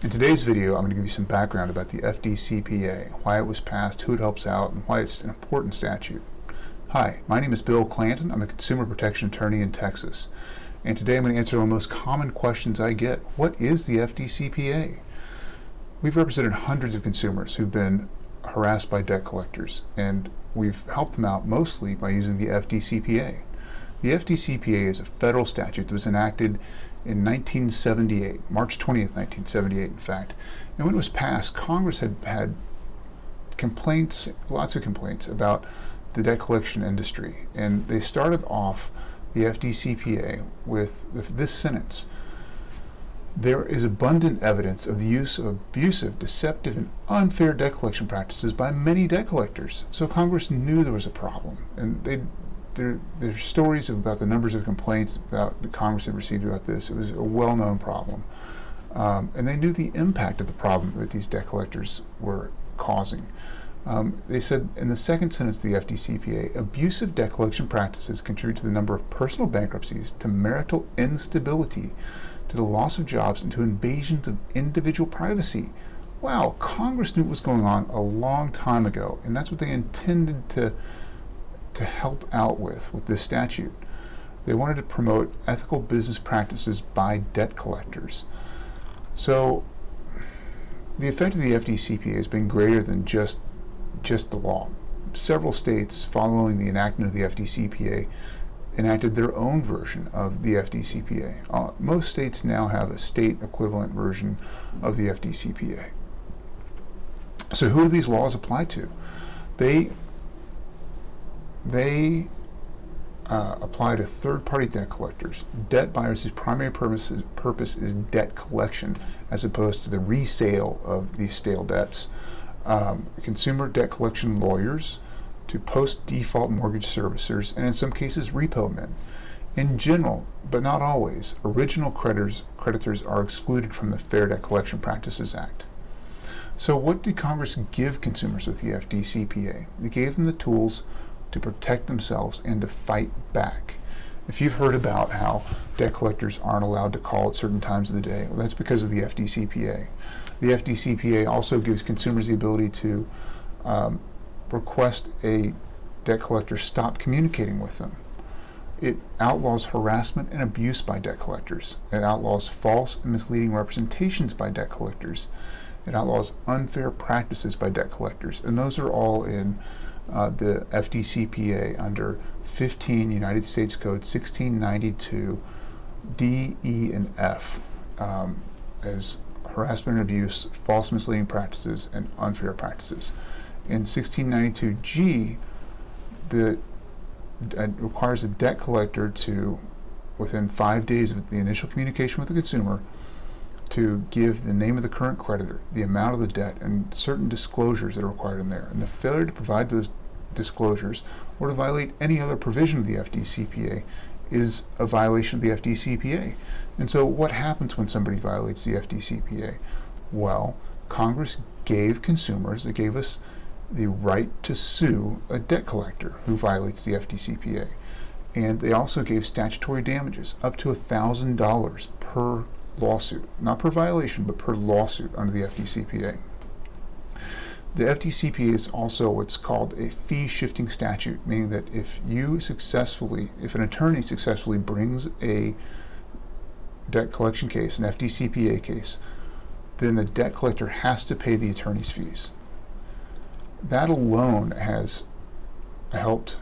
In today's video, I'm going to give you some background about the FDCPA, why it was passed, who it helps out, and why it's an important statute. Hi, my name is Bill Clanton. I'm a consumer protection attorney in Texas. And today I'm going to answer the most common questions I get. What is the FDCPA? We've represented hundreds of consumers who've been harassed by debt collectors, and we've helped them out mostly by using the FDCPA. The FDCPA is a federal statute that was enacted in 1978, March 20th, 1978, in fact. And when it was passed, Congress had complaints, lots of complaints about the debt collection industry. And they started off the FDCPA with this sentence: there is abundant evidence of the use of abusive, deceptive, and unfair debt collection practices by many debt collectors. So Congress knew there was a problem, and there's stories about the numbers of complaints that Congress had received about this. It was a well-known problem. And they knew the impact of the problem that these debt collectors were causing. They said in the second sentence of the FDCPA, abusive debt collection practices contribute to the number of personal bankruptcies, to marital instability, to the loss of jobs, and to invasions of individual privacy. Wow, Congress knew what was going on a long time ago, and that's what they intended to help out with this statute. They wanted to promote ethical business practices by debt collectors. So the effect of the FDCPA has been greater than just the law. Several states, following the enactment of the FDCPA, enacted their own version of the FDCPA. Most states now have a state equivalent version of the FDCPA. So who do these laws apply to? They apply to third-party debt collectors, debt buyers whose primary purpose is debt collection, as opposed to the resale of these stale debts, consumer debt collection lawyers, to post-default mortgage servicers, and in some cases repo men. In general, but not always, original creditors are excluded from the Fair Debt Collection Practices Act. So what did Congress give consumers with the FDCPA? They gave them the tools to protect themselves and to fight back. If you've heard about how debt collectors aren't allowed to call at certain times of the day, well, that's because of the FDCPA. The FDCPA also gives consumers the ability to request a debt collector stop communicating with them. It outlaws harassment and abuse by debt collectors. It outlaws false and misleading representations by debt collectors. It outlaws unfair practices by debt collectors, and those are all in the FDCPA under 15 United States Code 1692 D, E, and F as harassment and abuse, false misleading practices, and unfair practices. In 1692 G, it requires a debt collector to, within 5 days of the initial communication with the consumer, to give the name of the current creditor, the amount of the debt, and certain disclosures that are required in there. And the failure to provide those disclosures or to violate any other provision of the FDCPA is a violation of the FDCPA. And so what happens when somebody violates the FDCPA? Well, Congress gave consumers, they gave us the right to sue a debt collector who violates the FDCPA. And they also gave statutory damages up to $1,000 per lawsuit, not per violation, but per lawsuit under the FDCPA. The FDCPA is also what's called a fee-shifting statute, meaning that if an attorney successfully brings a debt collection case, an FDCPA case, then the debt collector has to pay the attorney's fees. That alone has helped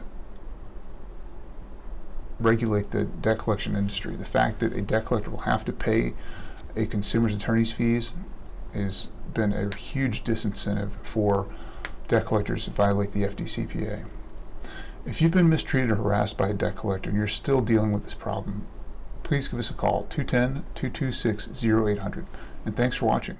regulate the debt collection industry. The fact that a debt collector will have to pay a consumer's attorney's fees has been a huge disincentive for debt collectors to violate the FDCPA. If you've been mistreated or harassed by a debt collector and you're still dealing with this problem, please give us a call, 210-226-0800. And thanks for watching.